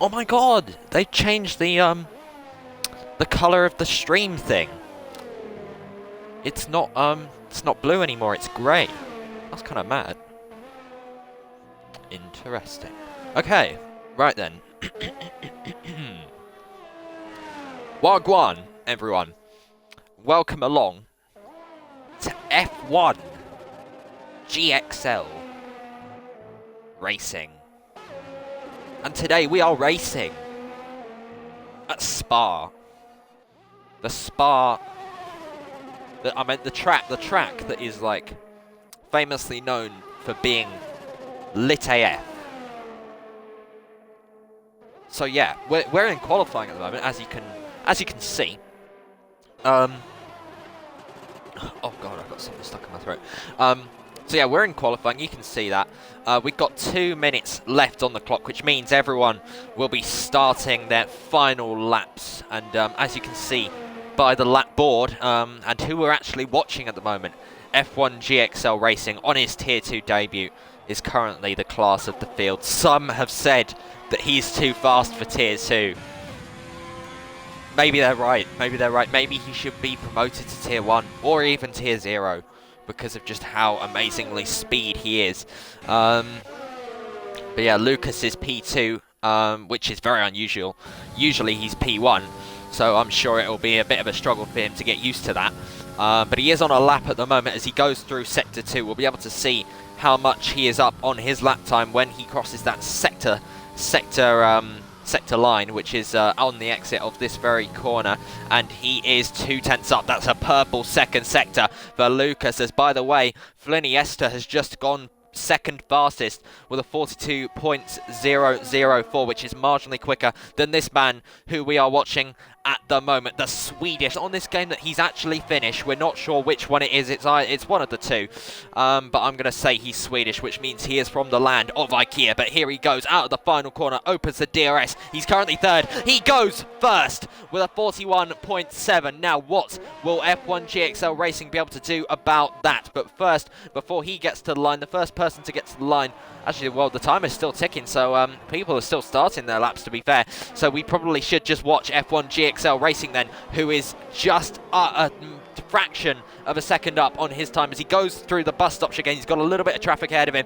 Oh my god! They changed the color of the stream thing. It's not blue anymore, it's grey. That's kind of mad. Interesting. Okay, right then. Wagwan, everyone. Welcome along to F1GXL Racing. And today we are racing at Spa. The Spa... I meant the track that is, like, famously known for being lit AF. So yeah, we're in qualifying at the moment, as you can see. Oh god, I've got something stuck in my throat. So yeah, we're in qualifying. You can see that. We've got 2 minutes left on the clock, which means everyone will be starting their final laps. And as you can see by the lap board, and who we're actually watching at the moment, F1GXL Racing on his Tier 2 debut is currently the class of the field. Some have said that he's too fast for Tier 2. Maybe they're right. Maybe they're right. Maybe he should be promoted to Tier 1 or even Tier 0 because of just how amazingly speed he is. But yeah, Lucas is P2, which is very unusual. Usually he's P1, so I'm sure it will be a bit of a struggle for him to get used to that. But he is on a lap at the moment. As he goes through Sector 2, we'll be able to see how much he is up on his lap time when he crosses that sector line, which is on the exit of this very corner, and he is 2/10 up. That's a purple second sector for Lucas, as by the way, F1GXL has just gone second fastest with a 42.004, which is marginally quicker than this man who we are watching at the moment, the Swedish. On this game that he's actually finished, we're not sure which one it is. It's one of the two, but I'm going to say he's Swedish, which means he is from the land of IKEA. But here he goes out of the final corner, opens the DRS. He's currently third. He goes first with a 41.7. Now, what will F1GXL Racing be able to do about that? But first, before he gets to the line, the first person to get to the line, actually, well, the time is still ticking, so people are still starting their laps, to be fair. So we probably should just watch F1GXL Racing then, who is just a fraction of a second up on his time as he goes through the bus stop chicane. He's got a little bit of traffic ahead of him,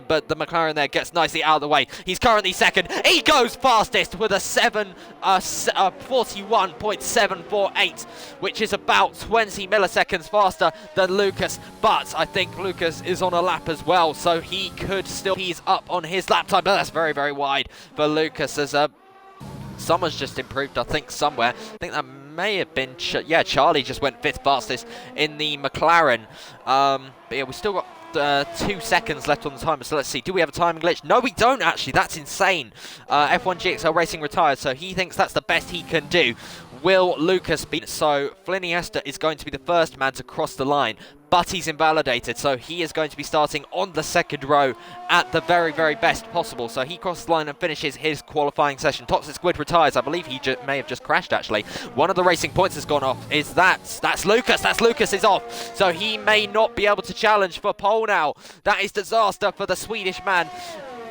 but the McLaren there gets nicely out of the way. He's currently second. He goes fastest with a 41.748, which is about 20 milliseconds faster than Lucas. But I think Lucas is on a lap as well, so he could still, he's up on his lap time, but that's very, very wide for Lucas as someone's just improved, I think, somewhere. I think that may have been... yeah, Charlie just went 5th fastest in the McLaren. But yeah, we've still got 2 seconds left on the timer, so let's see. Do we have a timing glitch? No, we don't, actually. That's insane. F1GXL Racing retired, so he thinks that's the best he can do. Will Lucas be... So, F1GXL is going to be the first man to cross the line, but he's invalidated, so he is going to be starting on the second row at the very, very best possible. So he crosses the line and finishes his qualifying session. Toxic Squid retires. I believe he may have just crashed, actually. One of the racing points has gone off. That's Lucas. That's Lucas is off. So he may not be able to challenge for pole now. That is disaster for the Swedish man.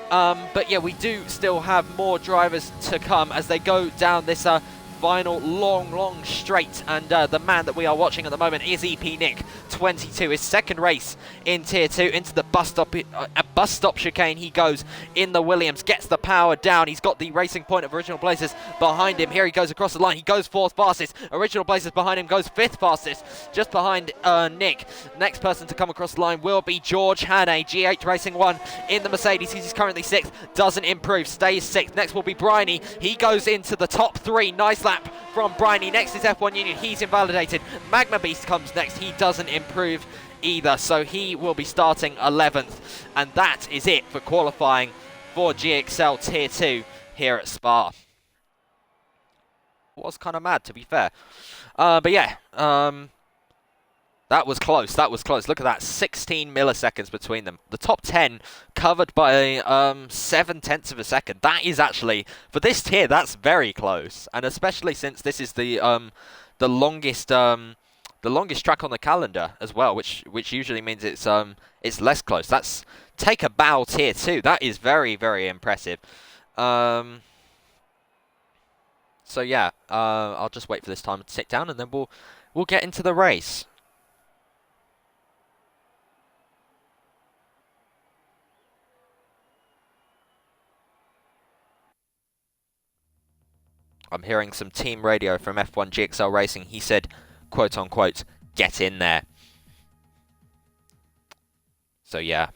But yeah, we do still have more drivers to come as they go down this final long straight, and the man that we are watching at the moment is EP Nick 22, his second race in Tier 2 into the bus stop chicane. He goes in the Williams, gets the power down. He's got the racing point of Original Places behind him. Here he goes across the line. He goes 4th fastest. Original Places behind him goes 5th fastest, just behind Nick. Next person to come across the line will be George Hannay, G8 Racing 1 in the Mercedes. He's currently 6th, doesn't improve, stays 6th. Next will be Bryony. He goes into the top 3. Nice lap from Bryony. Next is F1 Union. He's invalidated. Magma Beast comes next. He doesn't improve either, so he will be starting 11th. And that is it for qualifying for GXL Tier 2 here at Spa. Was kind of mad, to be fair. But yeah, that was close. That was close. Look at that. 16 milliseconds between them. The top 10 covered by 7/10 of a second. That is actually, for this tier, that's very close. And especially since this is the longest track on the calendar as well, which usually means it's less close. That's take a bow tier 2. That is very, very impressive. So yeah, I'll just wait for this time to tick down, and then we'll get into the race. I'm hearing some team radio from F1GXL Racing. He said, quote unquote, get in there. So yeah,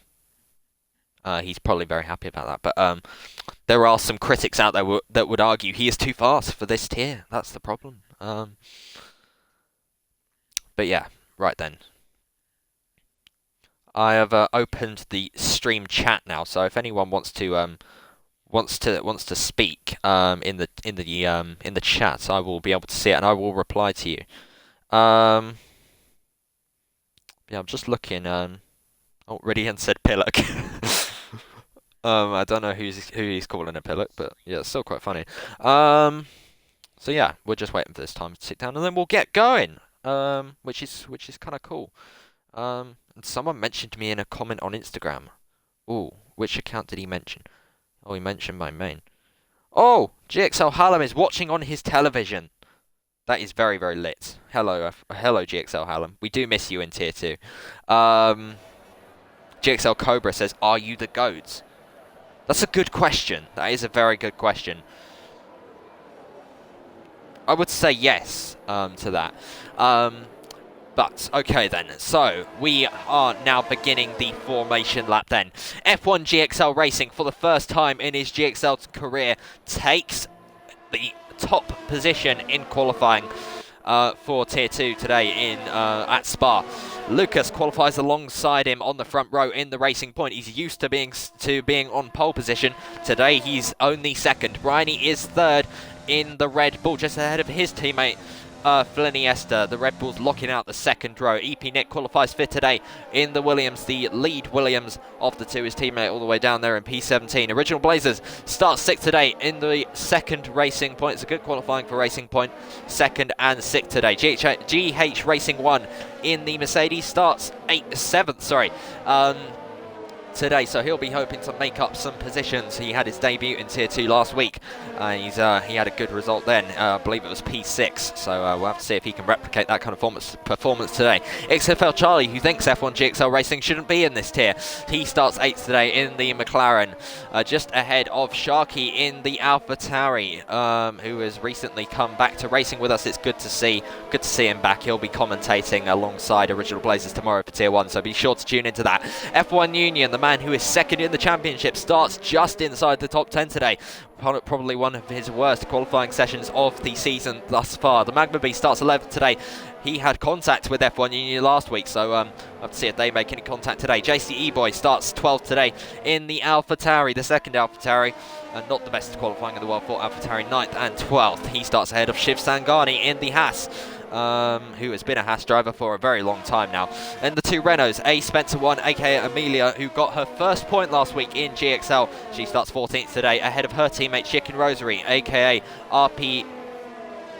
he's probably very happy about that. But there are some critics out there that would argue he is too fast for this tier. That's the problem. But yeah, right then. I have opened the stream chat now, so if anyone wants to speak in the chat, I will be able to see it and I will reply to you. Yeah, I'm just looking. Oh, Ridian said pillock. I don't know who he's calling a pillock, but yeah, it's still quite funny. So yeah, we're just waiting for this time to sit down, and then we'll get going. Which is kind of cool. And someone mentioned to me in a comment on Instagram. Ooh, which account did he mention? Oh, he mentioned my main. Oh, GXL Hallam is watching on his television. That is very, very lit. Hello, hello, GXL Hallam. We do miss you in Tier 2. GXL Cobra says, are you the GOAT? That's a good question. That is a very good question. I would say yes to that. But, okay then, so we are now beginning the formation lap then. F1GXL Racing, for the first time in his GXL career, takes the top position in qualifying for Tier 2 today at Spa. Lucas qualifies alongside him on the front row in the Racing Point. He's used to being on pole position. Today he's only second. Bryony is third in the Red Bull, just ahead of his teammate Fliniesta. The Red Bulls locking out the second row. EP Nick qualifies fifth today in the Williams. The lead Williams of the two is teammate all the way down there in P17. Original Blazers starts sixth today in the second Racing Point. It's a good qualifying for Racing Point. Second and sixth today. GH Racing 1 in the Mercedes starts seventh, today, so he'll be hoping to make up some positions. He had his debut in Tier 2 last week. He had a good result then. I believe it was P6, so we'll have to see if he can replicate that kind of performance today. XFL Charlie, who thinks F1GXL Racing shouldn't be in this tier. He starts 8th today in the McLaren, just ahead of Sharky in the AlphaTauri, who has recently come back to racing with us. It's good to see him back. He'll be commentating alongside Original Blazers tomorrow for Tier 1, so be sure to tune into that. F1 Union, the man who is second in the championship, starts just inside the top 10 today. Probably one of his worst qualifying sessions of the season thus far. The Magma Bee starts 11th today. He had contact with F1 Union last week, so we'll have to see if they make any contact today. JCE Boy starts 12th today in the AlphaTauri, the second AlphaTauri, and not the best qualifying in the world for AlphaTauri, 9th and 12th. He starts ahead of Shiv Sangani in the Haas, who has been a Haas driver for a very long time now. And the two Renaults, A Spencer 1, aka Amelia, who got her first point last week in GXL. She starts 14th today, ahead of her teammate Chicken Rosary, aka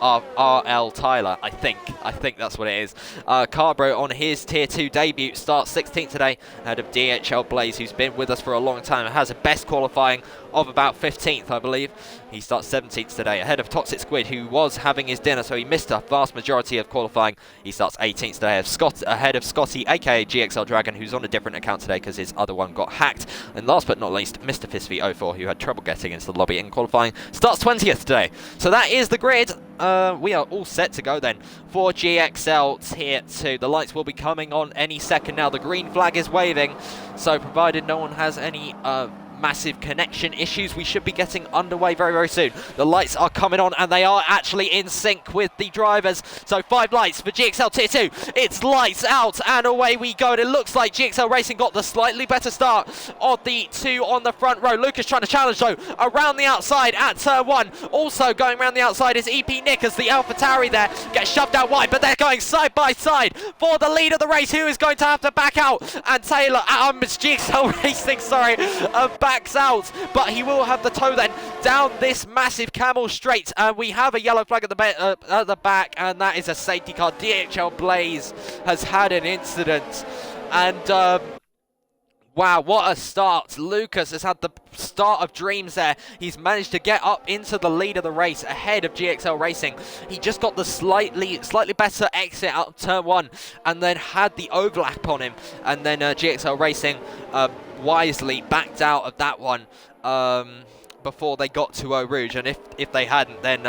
RL Tyler, I think that's what it is. Carbro on his Tier 2 debut starts 16th today, ahead of DHL Blaze, who's been with us for a long time and has a best qualifying of about 15th, I believe. He starts 17th today, ahead of Toxic Squid, who was having his dinner, so he missed a vast majority of qualifying. He starts 18th today, ahead of Scotty, aka GXL Dragon, who's on a different account today because his other one got hacked. And last but not least, Mr. Fisby04, who had trouble getting into the lobby in qualifying, starts 20th today. So that is the grid. We are all set to go then for GXL Tier 2. The lights will be coming on any second now. The green flag is waving, so provided no one has any massive connection issues, we should be getting underway very, very soon. The lights are coming on, and they are actually in sync with the drivers. So 5 lights for GXL Tier 2. It's lights out, and away we go. And it looks like GXL Racing got the slightly better start of the two on the front row. Lucas trying to challenge, though, around the outside at turn 1. Also going around the outside is EP Nick, as the AlphaTauri there gets shoved out wide, but they're going side by side for the lead of the race, who is going to have to back out. And Taylor, it's GXL Racing, backs out, but he will have the tow then down this massive camel straight. And we have a yellow flag at the back, and that is a safety car. DHL Blaze has had an incident, and Wow, what a start. Lucas has had the start of dreams there. He's managed to get up into the lead of the race ahead of GXL Racing. He just got the slightly better exit out of turn 1 and then had the overlap on him. And then GXL Racing wisely backed out of that one before they got to Eau Rouge. And if they hadn't, then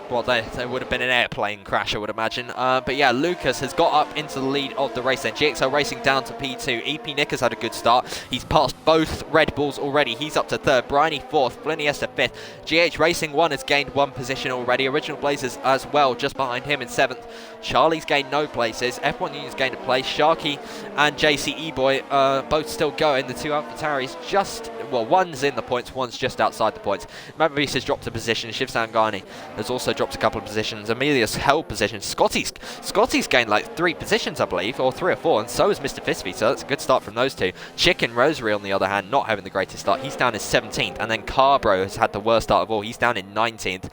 well, there would have been an airplane crash, I would imagine. But yeah, Lucas has got up into the lead of the race then. GXL Racing down to P2. EP Nick has had a good start. He's passed both Red Bulls already. He's up to 3rd. Bryony 4th. Fliniesta 5th. GH Racing 1 has gained 1 position already. Original Blazers as well, just behind him in 7th. Charlie's gained no places. F1 Union's gained a place. Sharky and JC E-Boy both still going. The 2 AlphaTauris just... well, one's in the points, one's just outside the points. Mavis has dropped a position. Shiv Sangani has also dropped a couple of positions. Amelia's held position. Scotty's gained like 3 positions, I believe, or 3 or 4, and so has Mr. Fisby, so that's a good start from those two. Chicken Rosary, on the other hand, not having the greatest start. He's down in 17th, and then Carbro has had the worst start of all. He's down in 19th,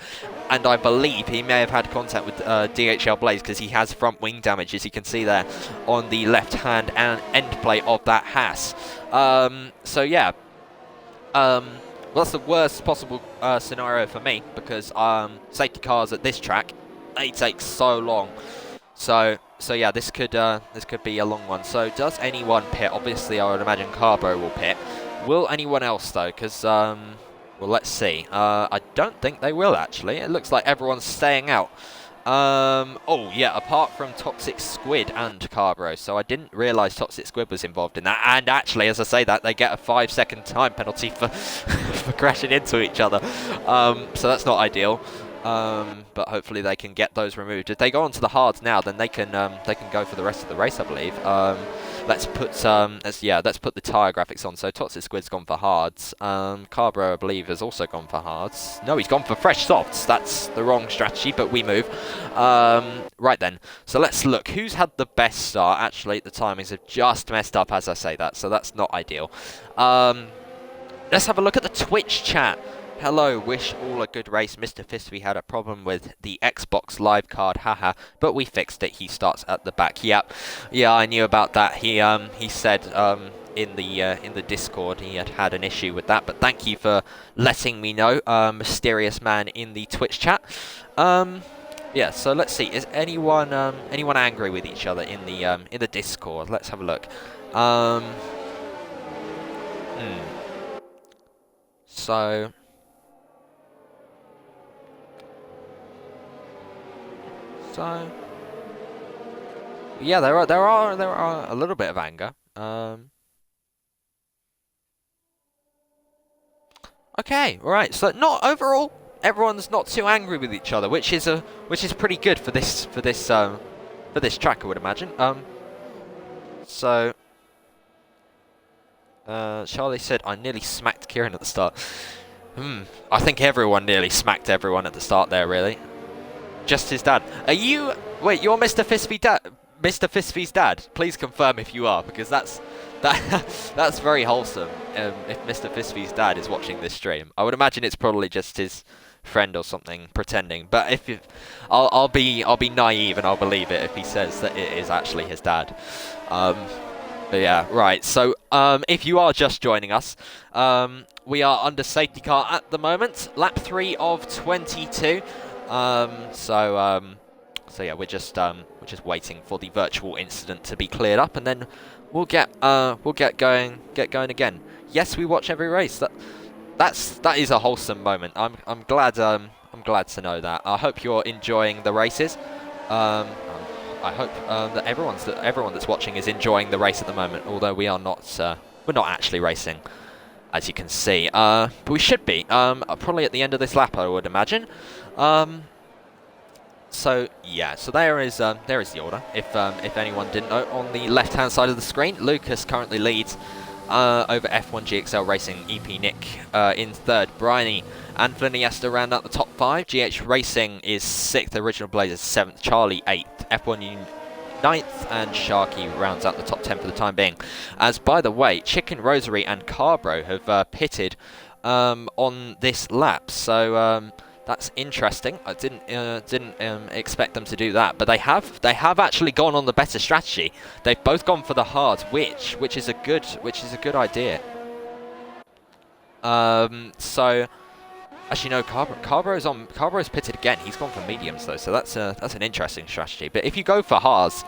and I believe he may have had contact with DHL Blaze because he has front wing damage, as you can see there on the left-hand end plate of that Haas. So yeah. Well, that's the worst possible scenario for me because safety cars at this track, they take so long. So yeah, this could be a long one. So does anyone pit? Obviously, I would imagine Carbro will pit. Will anyone else though? Because well, let's see. I don't think they will actually. It looks like everyone's staying out. Oh yeah, apart from Toxic Squid and Carbro, so I didn't realise Toxic Squid was involved in that, and actually as I say that, they get a 5-second time penalty for for crashing into each other, so that's not ideal, but hopefully they can get those removed. If they go onto the hards now, then they can go for the rest of the race, I believe. Let's put the tyre graphics on. So Toxic Squid's gone for hards. Carbro, I believe, has also gone for hards. No, he's gone for fresh softs. That's the wrong strategy, but we move. Right then. So let's look. Who's had the best start? Actually, the timings have just messed up as I say that, so that's not ideal. Let's have a look at the Twitch chat. Hello, wish all a good race. Mr. Fisby had a problem with the Xbox Live card, haha, but we fixed it. He starts at the back. Yep. Yeah, I knew about that. He said in the Discord he had an issue with that, but thank you for letting me know, mysterious man in the Twitch chat. Yeah, so let's see. Is anyone angry with each other in the Discord? Let's have a look. So yeah, there are a little bit of anger. Okay, right. So not overall, everyone's not too angry with each other, which is pretty good for this track, I would imagine. So Charlie said I nearly smacked Kieran at the start. I think everyone nearly smacked everyone at the start there, really. Just his dad. Are you... Wait, you're Mr. Fisby's dad? Mr. Fisby's dad? Please confirm if you are, because that's very wholesome. If Mr. Fisby's dad is watching this stream, I would imagine it's probably just his friend or something pretending. But I'll be naive and I'll believe it if he says that it is actually his dad. But yeah, right. So if you are just joining us, we are under safety car at the moment. Lap 3 of 22. So yeah, we're just waiting for the virtual incident to be cleared up, and then we'll get going again. Yes, we watch every race. That is a wholesome moment. I'm glad to know that. I hope you're enjoying the races. I hope that everyone that's watching is enjoying the race at the moment. Although we're not actually racing, as you can see. But we should be probably at the end of this lap, I would imagine. So yeah, so there is the order. If anyone didn't know, on the left-hand side of the screen, Lucas currently leads over F1GXL Racing. EP Nick in 3rd, Bryony and Fliniesta round out the top 5. GH Racing is 6th, Original Blazers 7th, Charlie 8th, F1 Union 9th, and Sharky rounds out the top 10 for the time being. As by the way, Chicken Rosary and Carbro have pitted on this lap, so That's interesting. I didn't expect them to do that, but they have actually gone on the better strategy. They've both gone for the hard, which is a good idea. So actually no, Carborough's pitted again. He's gone for mediums though, so that's an interesting strategy. But if you go for hards,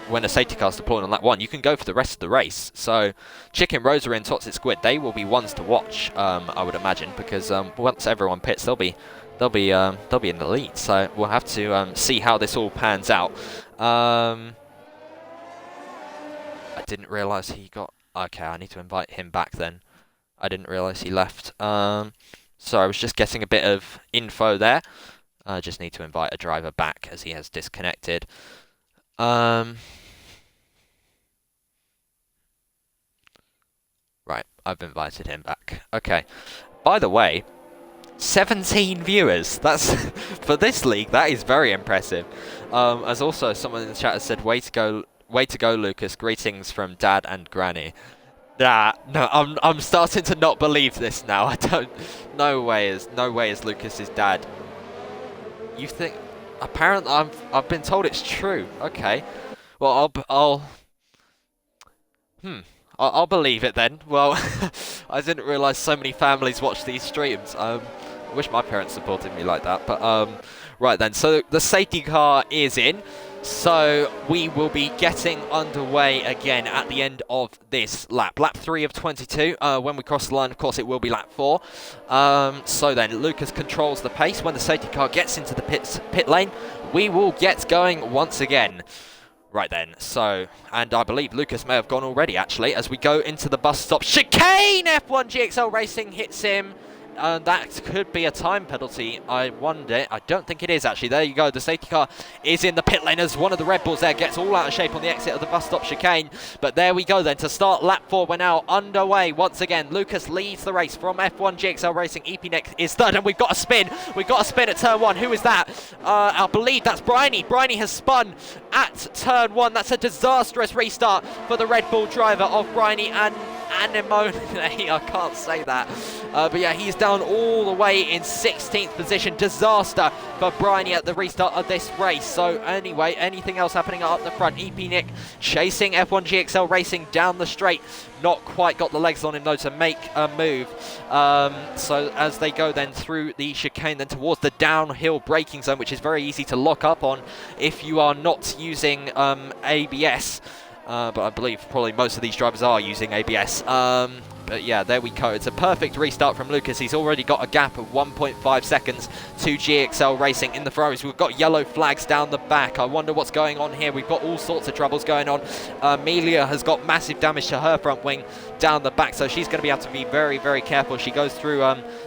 when a safety car's deployed on that one, you can go for the rest of the race. So Chicken, Rosa and Toxic Squid, they will be ones to watch, I would imagine, because once everyone pits, they'll be in the lead. So we'll have to see how this all pans out. I didn't realise he got... Okay, I need to invite him back then. I didn't realise he left. So I was just getting a bit of info there. I just need to invite a driver back as he has disconnected. Right, I've invited him back. Okay. By the way, 17 viewers. That's for this league. That is very impressive. As also someone in the chat has said, "Way to go, Lucas. Greetings from Dad and Granny." Nah, no, I'm starting to not believe this now. I don't. No way is Lucas's dad. You think? Apparently, I've been told it's true. Okay. Well, I'll believe it then. Well, I didn't realise so many families watch these streams. I wish my parents supported me like that. But right then, so the safety car is in. So we will be getting underway again at the end of this lap. Lap 3 of 22. When we cross the line, of course, it will be lap 4. So then, Lucas controls the pace. When the safety car gets into the pit lane, we will get going once again. Right then, so, and I believe Lucas may have gone already, actually, as we go into the bus stop. Chicane! F1GXL Racing hits him. That could be a time penalty, I wonder. I don't think it is, actually. There you go. The safety car is in the pit lane as one of the Red Bulls there gets all out of shape on the exit of the bus stop chicane. But there we go then. To start lap 4, we're now underway once again. Lucas leads the race from F1GXL Racing. EP is third, and we've got a spin. We've got a spin at turn 1. Who is that? I believe that's Bryony. Bryony has spun at turn 1. That's a disastrous restart for the Red Bull driver of Bryony and Anemone. I can't say that. But yeah, he's down all the way in 16th position. Disaster for Bryony at the restart of this race. So anyway, anything else happening up the front? EP Nick chasing F1GXL Racing down the straight. Not quite got the legs on him though to make a move. So as they go then through the chicane then towards the downhill braking zone, which is very easy to lock up on if you are not using ABS. But I believe probably most of these drivers are using ABS. But yeah, there we go. It's a perfect restart from Lucas. He's already got a gap of 1.5 seconds to GXL Racing in the Ferraris. We've got yellow flags down the back. I wonder what's going on here. We've got all sorts of troubles going on. Amelia has got massive damage to her front wing down the back, so she's going to be able to be very, very careful. She goes through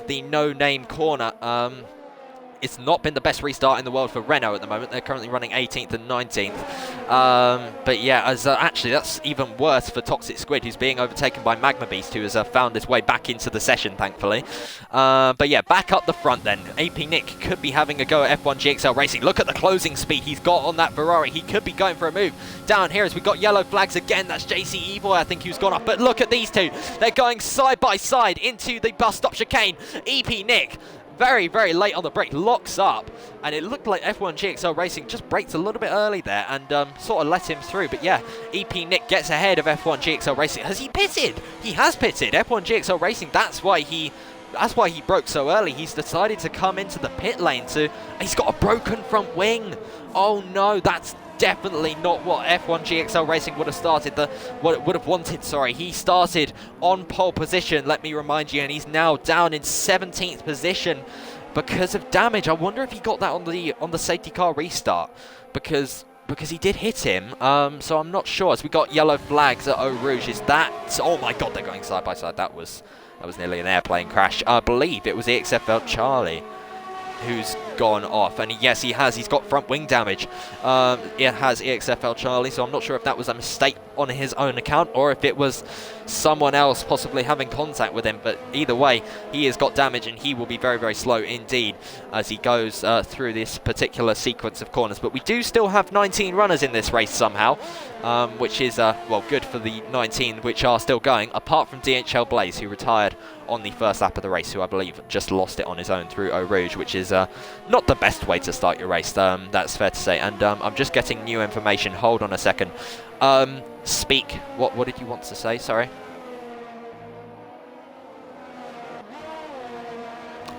the no-name corner. It's not been the best restart in the world for Renault at the moment. They're currently running 18th and 19th. But yeah, as actually that's even worse for Toxic Squid, who's being overtaken by Magma Beast, who has found his way back into the session, thankfully. But yeah, back up the front then. AP Nick could be having a go at F1GXL Racing. Look at the closing speed he's got on that Ferrari. He could be going for a move. Down here as we've got yellow flags again. That's JC E-Boy, I think, who's gone up. But look at these two. They're going side by side into the bus stop chicane. EP Nick, very, very late on the brake, locks up, and it looked like F1GXL Racing just braked a little bit early there and sort of let him through. But yeah, EP Nick gets ahead of F1GXL Racing. Has he pitted? He has pitted. F1GXL Racing, that's why he broke so early. He's decided to come into the pit lane he's got a broken front wing. Oh no, that's definitely not what F1GXL Racing would have started, would have wanted, sorry. He started on pole position, let me remind you, and he's now down in 17th position because of damage. I wonder if he got that on the safety car restart, because he did hit him, so I'm not sure. As we got yellow flags at Eau Rouge, is that... Oh my god, they're going side by side. That was nearly an airplane crash. I believe it was EXFL Charlie who's gone off. And yes, he has. He's got front wing damage. It has EXFL Charlie, so I'm not sure if that was a mistake on his own account or if it was someone else possibly having contact with him. But either way, he has got damage and he will be very, very slow indeed as he goes through this particular sequence of corners. But we do still have 19 runners in this race somehow, which is, well, good for the 19 which are still going, apart from DHL Blaze, who retired on the first lap of the race, who I believe just lost it on his own through Eau Rouge, which is not the best way to start your race, that's fair to say. And I'm just getting new information. Hold on a second. Speak. What did you want to say? Sorry.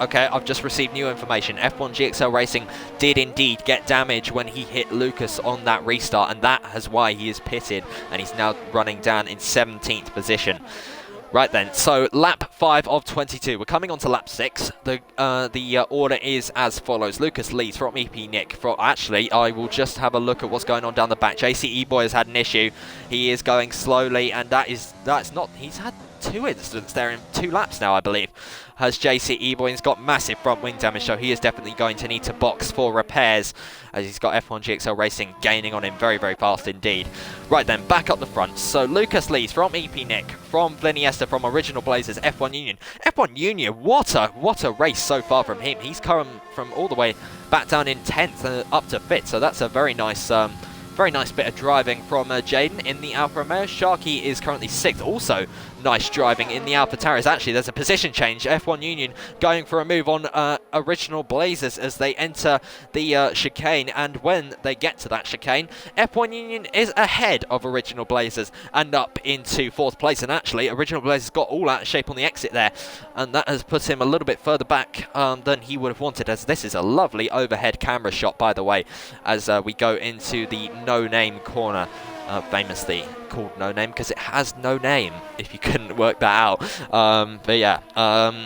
Okay, I've just received new information. F1GXL Racing did indeed get damage when he hit Lucas on that restart, and that is why he is pitted, and he's now running down in 17th position. Right then, so lap 5 of 22. We're coming on to lap 6. The order is as follows. Lucas leads from EP Nick. Actually, I will just have a look at what's going on down the back. JCE Boy has had an issue. He is going slowly, and that's not... He's had 2 incidents there in 2 laps now, I believe. Has JCE Boy. He's got massive front wing damage, so he is definitely going to need to box for repairs, as he's got F1GXL Racing gaining on him very, very fast indeed. Right then, back up the front. So Lucas leads from EP Nick, from Bliniesta, from Original Blazers, F1 Union. F1 Union, what a race so far from him. He's come from all the way back down in 10th up to 5th, so that's a very nice bit of driving from Jaden in the Alfa Romeo. Sharky is currently 6th, also nice driving in the Alfa Taris. Actually, there's a position change. F1 Union going for a move on Original Blazers as they enter the chicane, and when they get to that chicane, F1 Union is ahead of Original Blazers and up into 4th place. And actually, Original Blazers got all out of shape on the exit there, and that has put him a little bit further back than he would have wanted, as this is a lovely overhead camera shot, by the way, as we go into the no-name corner. Famously called No Name because it has no name, if you couldn't work that out. But yeah,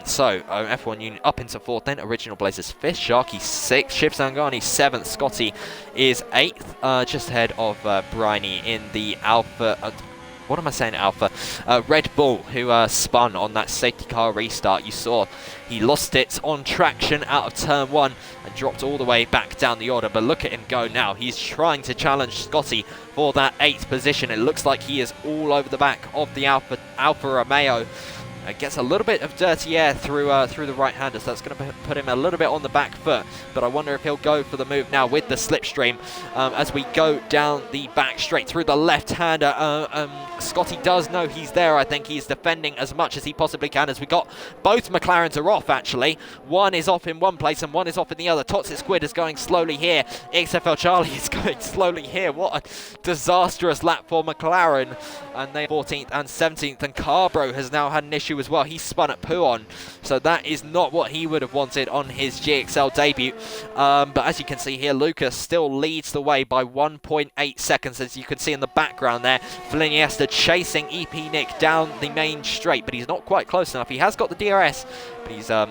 so F1 Union up into 4th, then Original Blazers 5th, Sharky 6th, Shiv Sangani 7th, Scotty is 8th, just ahead of Bryony in the Alpha. What am I saying, Alpha? Red Bull, who spun on that safety car restart. You saw he lost it on traction out of turn 1 and dropped all the way back down the order. But look at him go now. He's trying to challenge Scotty for that 8th position. It looks like he is all over the back of the Alfa Romeo. Gets a little bit of dirty air through the right-hander, so that's going to put him a little bit on the back foot. But I wonder if he'll go for the move now with the slipstream as we go down the back straight through the left-hander. Scotty does know he's there. I think he's defending as much as he possibly can, as we got both McLarens are off, actually. One is off in one place and one is off in the other. Toxic Squid is going slowly here. XFL Charlie is going slowly here. What a disastrous lap for McLaren. And they're 14th and 17th, and Carbro has now had an issue as well. He spun at Puon, so that is not what he would have wanted on his GXL debut. But as you can see here, Lucas still leads the way by 1.8 seconds, as you can see in the background there. Fliniesta chasing EP Nick down the main straight, but he's not quite close enough. He has got the DRS, but he's not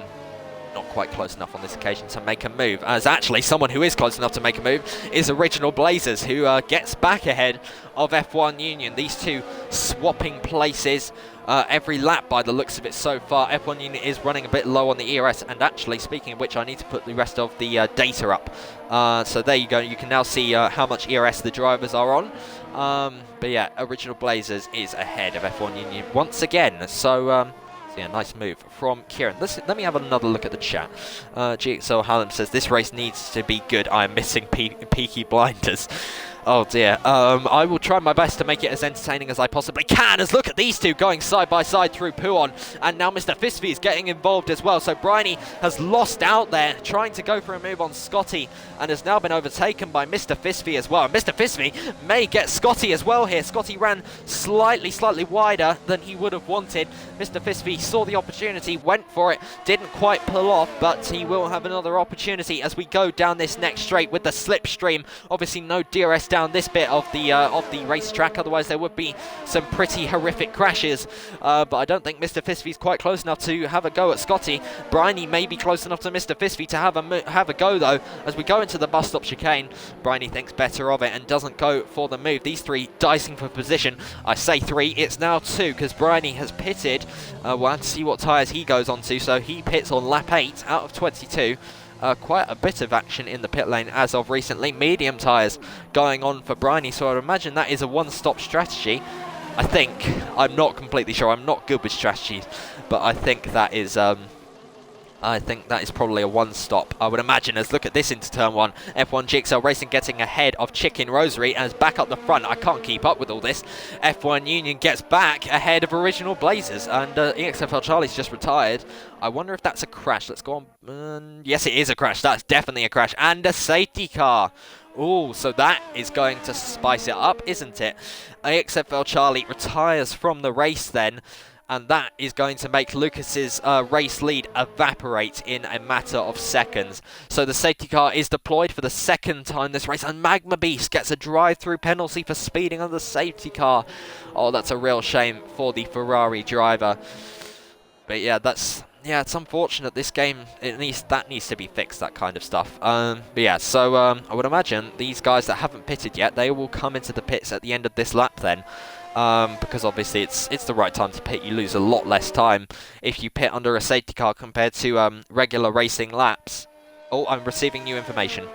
quite close enough on this occasion to make a move. As actually someone who is close enough to make a move is Original Blazers, who gets back ahead of F1 Union. These two swapping places every lap by the looks of it so far. F1 Union is running a bit low on the ERS, and actually, speaking of which, I need to put the rest of the data up. So there you go. You can now see how much ERS the drivers are on. But yeah, Original Blazers is ahead of F1 Union once again. So yeah, nice move from Kieran. Let me have another look at the chat. GXL Hallam says, this race needs to be good. I am missing Peaky Blinders. Oh dear. I will try my best to make it as entertaining as I possibly can, as look at these two going side by side through Puon, and now Mr. Fisby is getting involved as well. So Bryony has lost out there, trying to go for a move on Scotty, and has now been overtaken by Mr. Fisby as well. And Mr. Fisby may get Scotty as well here. Scotty ran slightly wider than he would have wanted. Mr. Fisby saw the opportunity, went for it, didn't quite pull off, but he will have another opportunity as we go down this next straight with the slipstream. Obviously no DRS down this bit of the racetrack, otherwise there would be some pretty horrific crashes, but I don't think Mr. Fisby's quite close enough to have a go at Scotty. Bryony may be close enough to Mr. Fisby to have a go though. As we go into the bus stop chicane, Bryony thinks better of it and doesn't go for the move. These three dicing for position. I say 3, it's now 2 because Bryony has pitted. We'll have to see what tyres he goes onto. So he pits on lap 8 out of 22. quite a bit of action in the pit lane as of recently. Medium tyres going on for Bryony, so I'd imagine that is a one-stop strategy. I think. I'm not completely sure. I'm not good with strategies, but I think that is probably a one-stop, I would imagine. Let's look at this into turn 1. F1GXL Racing getting ahead of Chicken Rosary and is back up the front. I can't keep up with all this. F1 Union gets back ahead of Original Blazers, and EXFL Charlie's just retired. I wonder if that's a crash. Let's go on. Yes, it is a crash. That's definitely a crash. And a safety car. Oh, so that is going to spice it up, isn't it? EXFL Charlie retires from the race then, and that is going to make Lucas's race lead evaporate in a matter of seconds. So the safety car is deployed for the second time this race, and Magma Beast gets a drive-through penalty for speeding on the safety car. Oh, that's a real shame for the Ferrari driver. But yeah, it's unfortunate. This game, that needs to be fixed, that kind of stuff. But yeah, so I would imagine these guys that haven't pitted yet, they will come into the pits at the end of this lap then. Because obviously it's the right time to pit. You lose a lot less time if you pit under a safety car compared to regular racing laps. Oh, I'm receiving new information.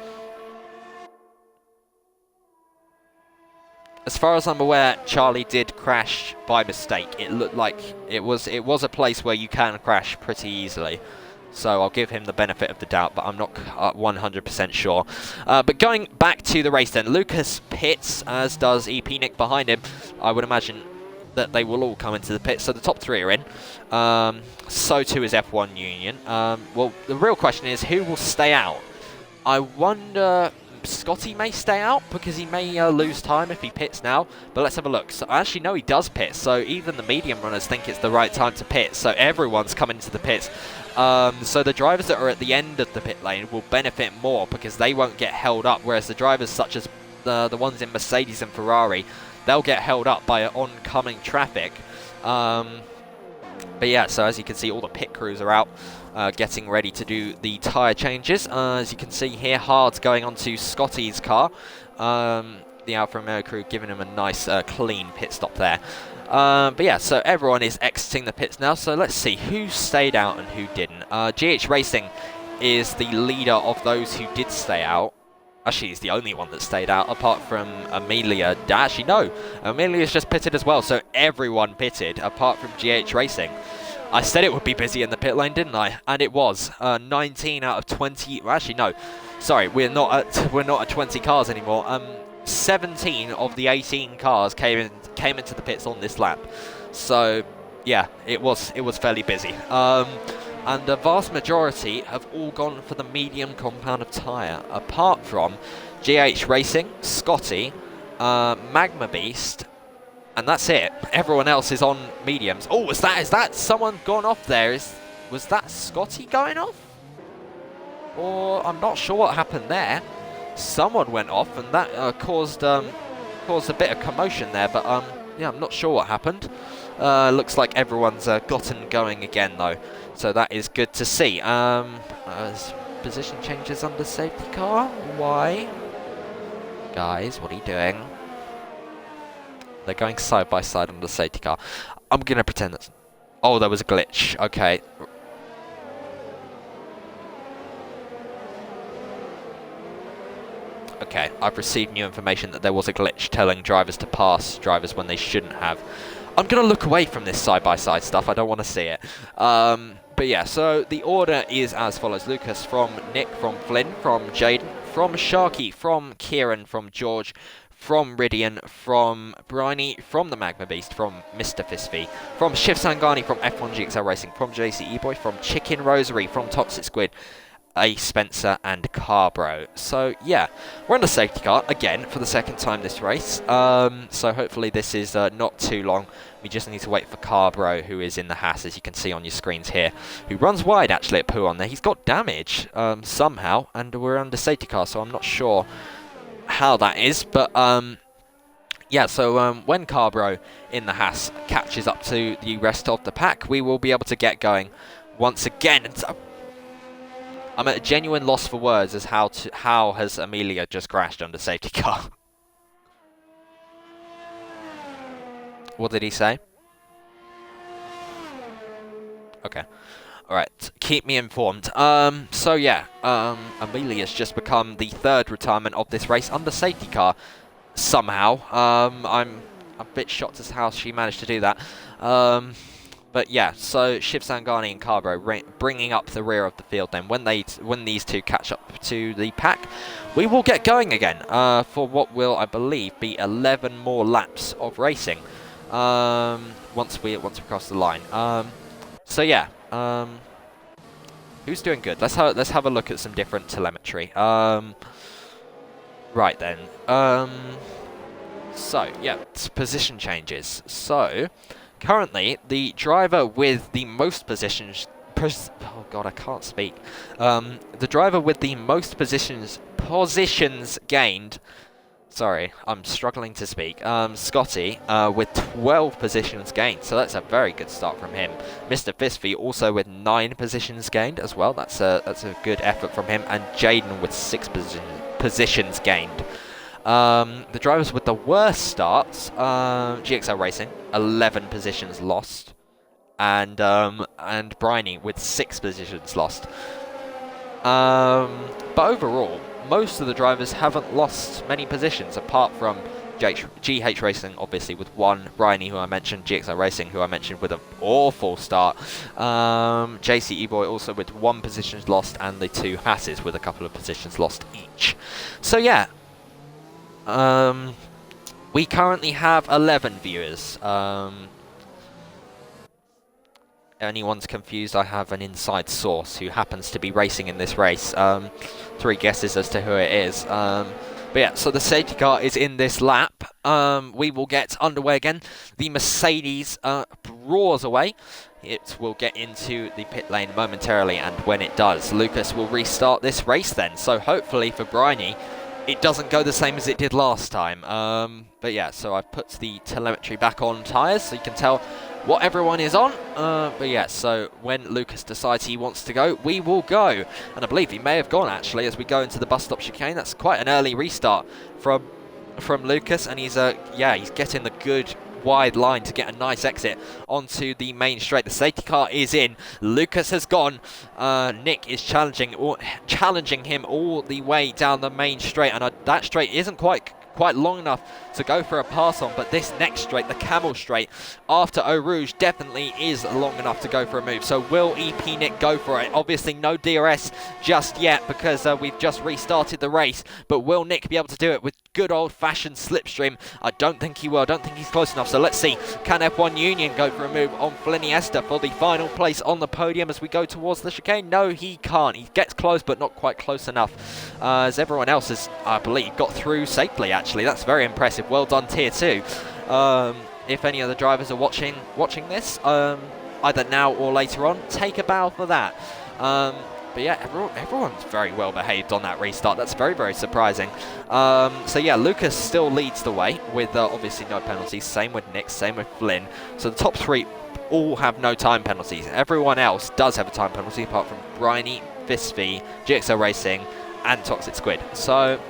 As far as I'm aware, Charlie did crash by mistake. It looked like it was a place where you can crash pretty easily. So I'll give him the benefit of the doubt, but I'm not 100% sure. But going back to the race then, Lucas pits, as does EP Nick behind him. I would imagine that they will all come into the pits, so the top 3 are in. So too is F1 Union. Well, the real question is, who will stay out? I wonder... Scotty may stay out because he may lose time if he pits now, but let's have a look. So I actually know he does pit, so even the medium runners think it's the right time to pit, so everyone's coming into the pits. So the drivers that are at the end of the pit lane will benefit more because they won't get held up, whereas the drivers such as the ones in Mercedes and Ferrari, they'll get held up by oncoming traffic. But yeah, so as you can see, all the pit crews are out. Getting ready to do the tyre changes. As you can see here, Hard's going onto Scotty's car. The Alfa Romeo crew giving him a nice clean pit stop there. But yeah, so everyone is exiting the pits now. So let's see who stayed out and who didn't. GH Racing is the leader of those who did stay out. Actually, he's the only one that stayed out, apart from Amelia. Actually, no. Amelia's just pitted as well, so everyone pitted, apart from GH Racing. I said it would be busy in the pit lane, didn't I? And it was. 19 out of 20. Well, actually, no. Sorry, we're not at 20 cars anymore. 17 of the 18 cars came into the pits on this lap. So, yeah, it was fairly busy. And the vast majority have all gone for the medium compound of tyre, apart from GH Racing, Scotty, Magma Beast. And that's it. Everyone else is on mediums. Oh, is that someone gone off there? Was that Scotty going off? Or I'm not sure what happened there. Someone went off, and that caused a bit of commotion there. But yeah, I'm not sure what happened. Looks like everyone's gotten going again though, so that is good to see. Position changes under safety car. Why, guys? What are you doing? They're going side by side on the safety car. I'm going to pretend that's... Oh, there was a glitch. Okay. Okay, I've received new information that there was a glitch telling drivers to pass drivers when they shouldn't have. I'm going to look away from this side-by-side stuff. I don't want to see it. But yeah, so the order is as follows. Lucas from Nick, from Flynn, from Jaden, from Sharky, from Kieran, from George, from Ridian, from Bryony, from the Magma Beast, from Mr. Fisby, from Shiv Sangani, from F1GXL Racing, from JC Boy, from Chicken Rosary, from Toxic Squid, A Spencer, and Carbro. So yeah, we're on the safety car again for the second time this race. So hopefully this is not too long. We just need to wait for Carbro, who is in the Haas, as you can see on your screens here, who runs wide actually at Poo on there. He's got damage somehow, and we're under safety car, so I'm not sure how that is, but yeah, so when Carbro in the Haas catches up to the rest of the pack, we will be able to get going once again. And so I'm at a genuine loss for words as how has Amelia just crashed under safety car. What did he say? Okay. Alright, keep me informed. So yeah, Amelia's just become the 3rd retirement of this race under safety car, somehow. I'm a bit shocked as to how she managed to do that. But yeah, so Shiv Sangani and Carbro bringing up the rear of the field then. When these two catch up to the pack, we will get going again for what will, I believe, be 11 more laps of racing once we cross the line. So yeah, who's doing good? Let's have a look at some different telemetry. Right then. So yeah, it's position changes. So currently, the driver with the most positions. Oh god, I can't speak. The driver with the most positions gained. Sorry, I'm struggling to speak. Scotty with 12 positions gained, so that's a very good start from him. Mr. Fisby also with 9 positions gained as well. That's a good effort from him, and Jaden with 6 positions gained. The drivers with the worst starts, GXL Racing, 11 positions lost, and Bryony with 6 positions lost. But overall, most of the drivers haven't lost many positions, apart from GH Racing, obviously, with 1, Bryony, who I mentioned, GXL Racing, who I mentioned, with an awful start, JCE Boy also with 1 position lost, and the 2 Hasses with a couple of positions lost each. So yeah, we currently have 11 viewers. Anyone's confused, I have an inside source who happens to be racing in this race. 3 guesses as to who it is. But yeah, so the safety car is in this lap. We will get underway again. The Mercedes roars away. It will get into the pit lane momentarily, and when it does, Lucas will restart this race then. So hopefully for Bryony, it doesn't go the same as it did last time. But yeah, so I've put the telemetry back on tyres so you can tell what everyone is on. But yeah, so when Lucas decides he wants to go, we will go. And I believe he may have gone, actually, as we go into the bus stop chicane. That's quite an early restart from Lucas, and he's getting the good wide line to get a nice exit onto the main straight. The safety car is in. Lucas has gone. Nick is challenging him all the way down the main straight, and that straight isn't quite long enough to go for a pass on, but this next straight, the Camel straight after Eau Rouge, definitely is long enough to go for a move. So will EP Nick go for it? Obviously no DRS just yet, because we've just restarted the race, but will Nick be able to do it with good old-fashioned slipstream? I don't think he will. I don't think he's close enough. So let's see, can F1 Union go for a move on Fliniesta for the final place on the podium as we go towards the chicane? No, he can't. He gets close, but not quite close enough, as everyone else has, I believe, got through safely. Actually, that's very impressive. Well done, Tier 2. If any of the drivers are watching this, either now or later on, take a bow for that. But yeah, everyone's very well behaved on that restart. That's very, very surprising. So yeah, Lucas still leads the way with obviously no penalties. Same with Nick, same with Flynn. So the top 3 all have no time penalties. Everyone else does have a time penalty, apart from Bryony, Fisby, GXL Racing, and Toxic Squid. So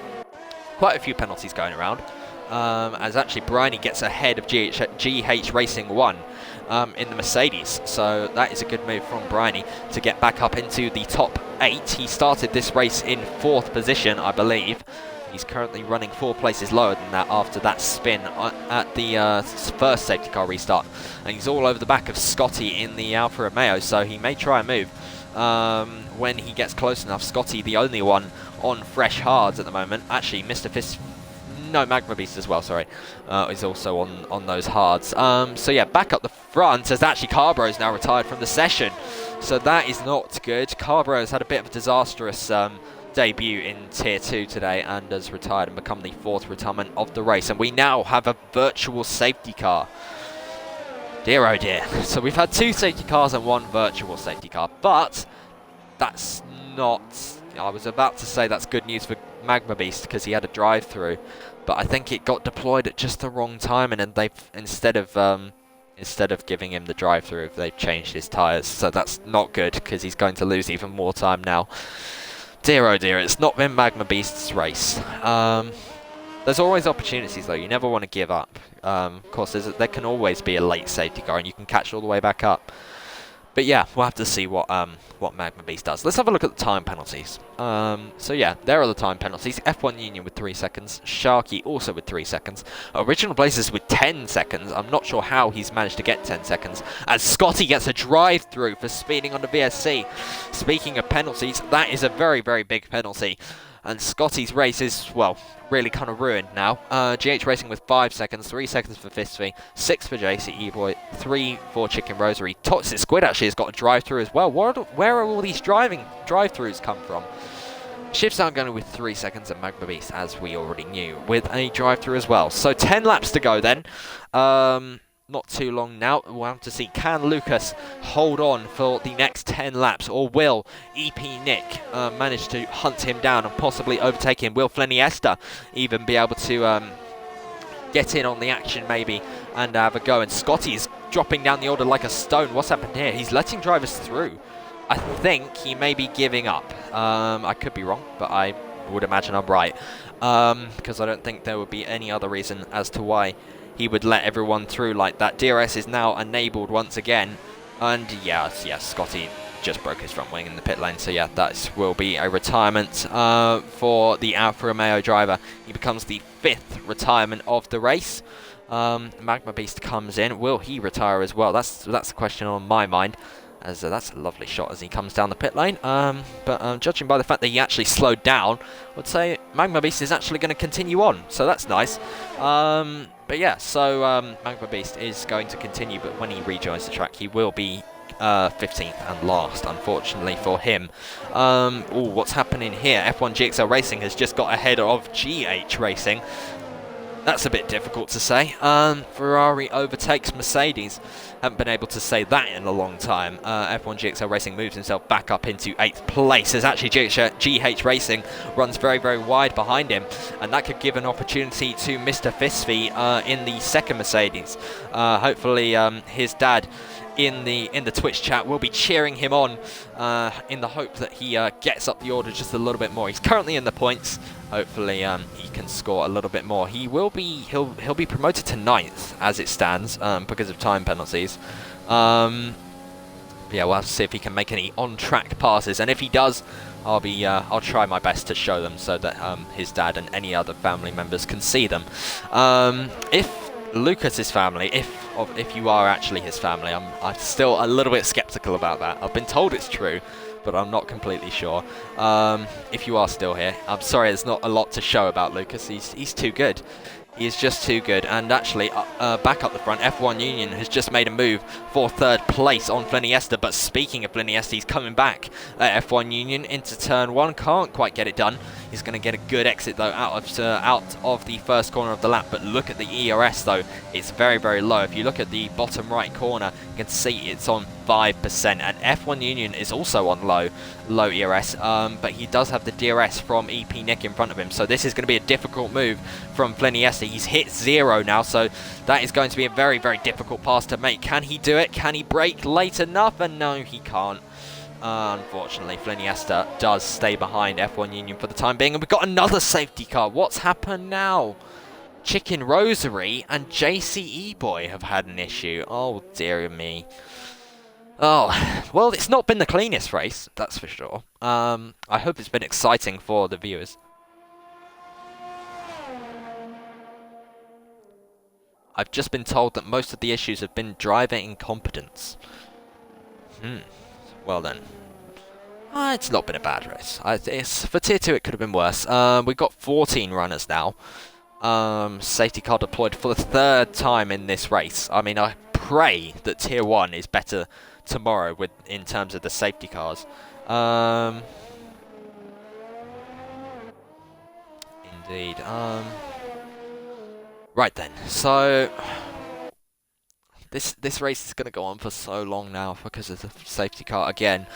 quite a few penalties going around. As actually Bryony gets ahead of GH Racing 1 in the Mercedes. So that is a good move from Bryony to get back up into the top 8. He started this race in 4th position, I believe. He's currently running 4 places lower than that after that spin at the first safety car restart. And he's all over the back of Scotty in the Alfa Romeo, so he may try and move when he gets close enough. Scotty, the only one on fresh hards at the moment. Actually, Mr. Fist... No, Magma Beast as well, sorry, is also on those hards. So yeah, back up the front, as actually Carbro's now retired from the session. So that is not good. Carbro has had a bit of a disastrous debut in Tier 2 today and has retired and become the 4th retirement of the race. And we now have a virtual safety car. Dear oh dear. So we've had 2 safety cars and 1 virtual safety car, but that's not... I was about to say that's good news for Magma Beast because he had a drive-through, but I think it got deployed at just the wrong time, and then they've instead of giving him the drive-through, they've changed his tyres. So that's not good because he's going to lose even more time now. Dear oh dear, it's not been Magma Beast's race. There's always opportunities though. You never want to give up. Of course, there can always be a late safety car, and you can catch all the way back up. But yeah, we'll have to see what Magma Beast does. Let's have a look at the time penalties. So yeah, there are the time penalties. F1 Union with 3 seconds. Sharky also with 3 seconds. Original Blazers with 10 seconds. I'm not sure how he's managed to get 10 seconds. As Scotty gets a drive-through for speeding on the VSC. Speaking of penalties, that is a very, very big penalty. And Scotty's race is, well, really kind of ruined now. GH Racing with 5 seconds, 3 seconds for Fistvy, 6 for JC Boy, 3 for Chicken Rosary. Toxic Squid actually has got a drive-through as well. Where are all these drive-throughs come from? Shifts out going with 3 seconds, and Magma Beast, as we already knew, with a drive-through as well. So 10 laps to go then. Not too long now. We'll have to see, can Lucas hold on for the next 10 laps, or will EP Nick manage to hunt him down and possibly overtake him? Will Fleniesta even be able to get in on the action maybe and have a go? And Scotty's dropping down the order like a stone. What's happened here? He's letting drivers through. I think he may be giving up. I could be wrong, but I would imagine I'm right, because I don't think there would be any other reason as to why he would let everyone through like that. DRS is now enabled once again, and yes, Scotty just broke his front wing in the pit lane, so yeah, that will be a retirement for the Alfa Romeo driver. He becomes the 5th retirement of the race. Magma Beast comes in. Will he retire as well? That's the question on my mind, as that's a lovely shot as he comes down the pit lane. But judging by the fact that he actually slowed down, I would say Magma Beast is actually going to continue on, so that's nice. But yeah, so Magma Beast is going to continue, but when he rejoins the track, he will be 15th and last, unfortunately for him. Ooh, what's happening here? F1GXL Racing has just got ahead of GH Racing. That's a bit difficult to say. Ferrari overtakes Mercedes. Haven't been able to say that in a long time. F1GXL Racing moves himself back up into 8th place, as actually GH Racing runs very, very wide behind him, and that could give an opportunity to Mr. Fistvy in the 2nd Mercedes. Hopefully his dad in the Twitch chat will be cheering him on in the hope that he gets up the order just a little bit more. He's currently in the points. Hopefully he can score a little bit more. He'll be promoted to 9th as it stands because of time penalties. Yeah, we'll have to see if he can make any on-track passes, and if he does, I'll try my best to show them so that his dad and any other family members can see them. If Lucas's family, if you are actually his family, I'm still a little bit skeptical about that. I've been told it's true, but I'm not completely sure. If you are still here, I'm sorry, there's not a lot to show about Lucas. He's too good. He is just too good. And actually, back up the front, F1 Union has just made a move for 3rd place on Fleniesta. But speaking of Fleniesta, he's coming back at F1 Union into turn 1. Can't quite get it done. He's going to get a good exit, though, out of the first corner of the lap. But look at the ERS, though. It's very, very low. If you look at the bottom right corner, you can see it's on 5%. And F1 Union is also on low ERS. But he does have the DRS from EP Nick in front of him. So this is going to be a difficult move from Fleniesta. He's hit 0 now, so that is going to be a very, very difficult pass to make. Can he do it? Can he brake late enough? And no, he can't. Unfortunately, Fleniesta does stay behind F1 Union for the time being. And we've got another safety car. What's happened now? Chicken Rosary and JCE Boy have had an issue. Oh, dear me. Oh, well, it's not been the cleanest race, that's for sure. I hope it's been exciting for the viewers. I've just been told that most of the issues have been driver incompetence. Well then. It's not been a bad race. For Tier 2 it could have been worse. We've got 14 runners now. Safety car deployed for the 3rd time in this race. I mean, I pray that Tier 1 is better tomorrow in terms of the safety cars. Indeed. Right then, so this race is going to go on for so long now because of the safety car again.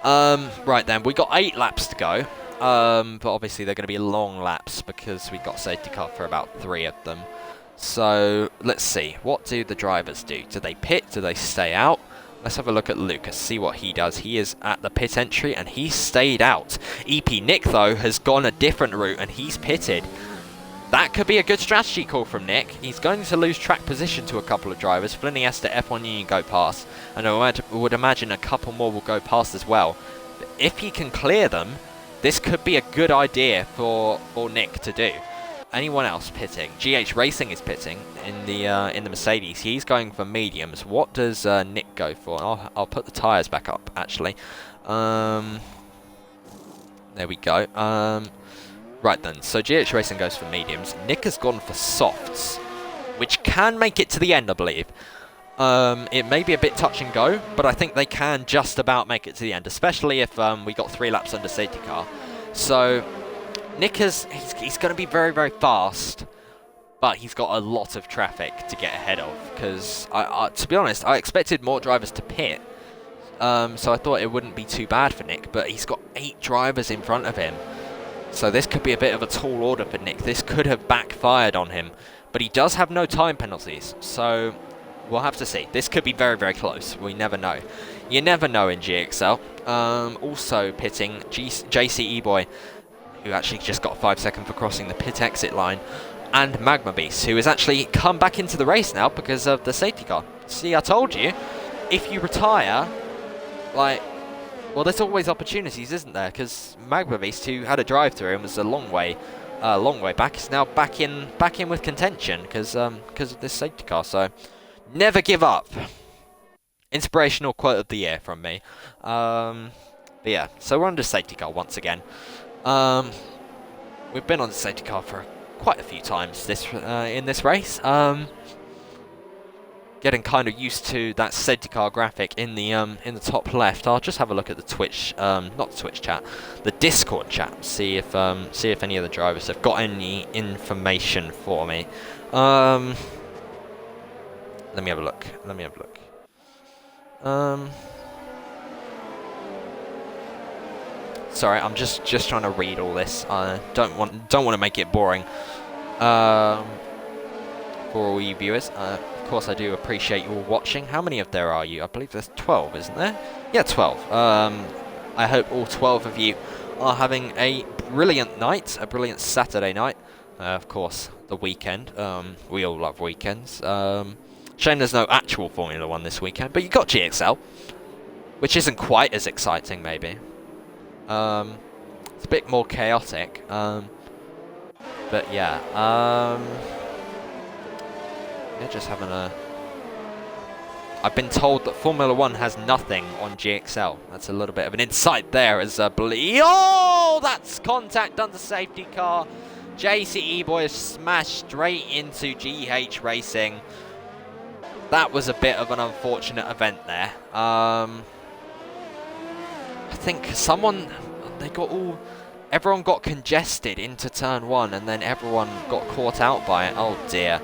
Right then, we got 8 laps to go, but obviously they're going to be long laps because we got safety car for about 3 of them. So let's see, what do the drivers do? Do they pit? Do they stay out? Let's have a look at Lucas, see what he does. He is at the pit entry and he stayed out. EP Nick though has gone a different route and he's pitted. that could be a good strategy call from Nick. He's going to lose track position to a couple of drivers. Flinny has to F1 Union go past, and I would imagine a couple more will go past as well. But if he can clear them, this could be a good idea for Nick to do. Anyone else pitting? GH Racing is pitting in the Mercedes. He's going for mediums. What does Nick go for? I'll put the tyres back up actually. There we go. Right then, so GH Racing goes for mediums. Nick has gone for softs, which can make it to the end, I believe. It may be a bit touch and go, but I think they can just about make it to the end, especially if we got 3 laps under safety car. So Nick he's going to be very, very fast, but he's got a lot of traffic to get ahead of, because to be honest, I expected more drivers to pit. So I thought it wouldn't be too bad for Nick, but he's got 8 drivers in front of him. So this could be a bit of a tall order for Nick. This could have backfired on him, but he does have no time penalties, so we'll have to see. This could be very, very close. We never know. You never know in GXL. Also pitting JCE Boy, who actually just got 5 seconds for crossing the pit exit line, and Magma Beast, who has actually come back into the race now because of the safety car. See, I told you, if you retire, like, well, there's always opportunities, isn't there? Because Magma Beast, who had a drive-through and was a long way back, is now back in with contention because of this safety car. So, never give up. Inspirational quote of the year from me. But yeah, so we're under safety car once again. We've been on the safety car for quite a few times in this race. Getting kind of used to that safety car graphic in the top left. I'll just have a look at the Twitch, not the Twitch chat, the Discord chat. See if any of the drivers have got any information for me. Let me have a look. Sorry, I'm just trying to read all this. I don't want to make it boring. For all you viewers. Of course, I do appreciate you all watching. How many of there are you? I believe there's 12, isn't there? Yeah, 12. I hope all 12 of you are having a brilliant night, a brilliant Saturday night. Of course, the weekend. We all love weekends. Shame there's no actual Formula 1 this weekend, but you got GXL, which isn't quite as exciting, maybe. It's a bit more chaotic. But yeah. Yeah, just having a... I've been told that Formula 1 has nothing on GXL. That's a little bit of an insight there as oh, that's contact under safety car. JCE Boy is smashed straight into GH Racing. That was a bit of an unfortunate event there. I think everyone got congested into turn 1 and then everyone got caught out by it. Oh dear.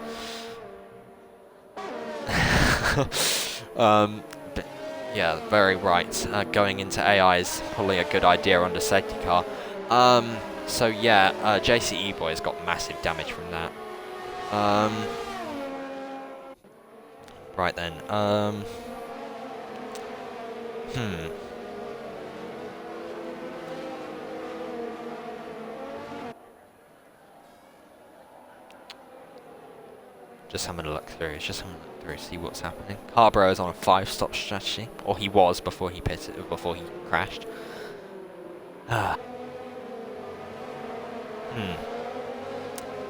But yeah, very right. Going into AI is probably a good idea under safety car. So yeah, JCE Boy has got massive damage from that. Right then. Just having a look through. See what's happening. Carbro is on a 5-stop strategy, or he was before he crashed.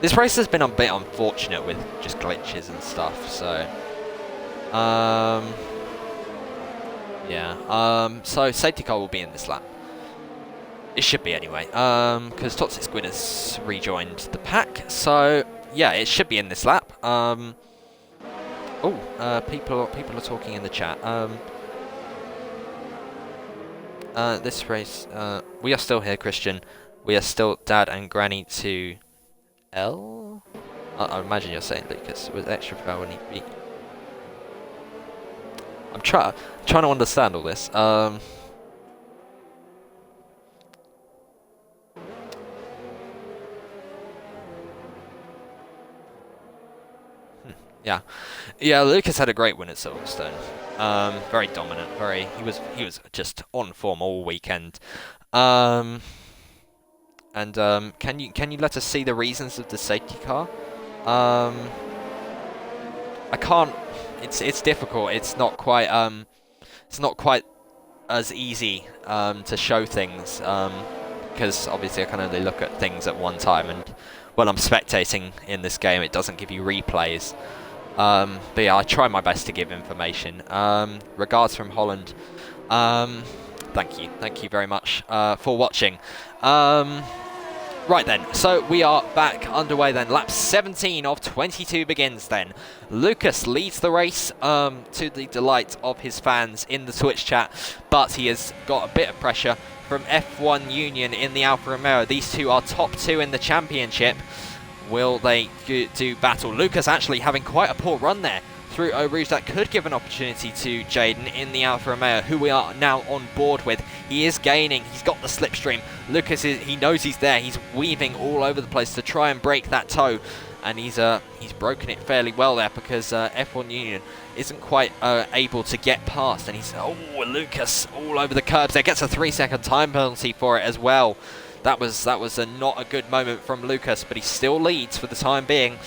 This race has been a bit unfortunate with just glitches and stuff. So, yeah. So safety car will be in this lap. It should be anyway, because Toxic Squid has rejoined the pack. So yeah, it should be in this lap. People are talking in the chat. This race, we are still here, Christian. We are still Dad and Granny to L. I imagine you're saying Lucas with extra power when he beat. I'm trying to understand all this. Yeah, Lucas had a great win at Silverstone. Very dominant. He was just on form all weekend. And can you let us see the reasons of the safety car? I can't. It's difficult. It's not quite as easy to show things because obviously I can only look at things at one time, and when I'm spectating in this game, it doesn't give you replays. But yeah, I try my best to give information. Regards from Holland. Thank you very much for watching. Right then, so we are back underway then. Lap 17 of 22 begins then. Lucas leads the race to the delight of his fans in the Twitch chat, but he has got a bit of pressure from F1 Union in the Alfa Romeo. These two are top two in the championship. Will they do battle? Lucas actually having quite a poor run there through Eau Rouge. That could give an opportunity to Jaden in the Alfa Romeo, who we are now on board with. He is gaining. He's got the slipstream. Lucas, he knows he's there. He's weaving all over the place to try and break that toe. And he's broken it fairly well there because F1 Union isn't quite able to get past. And Lucas all over the curbs there. Gets a 3-second time penalty for it as well. That was not a good moment from Lucas, but he still leads for the time being.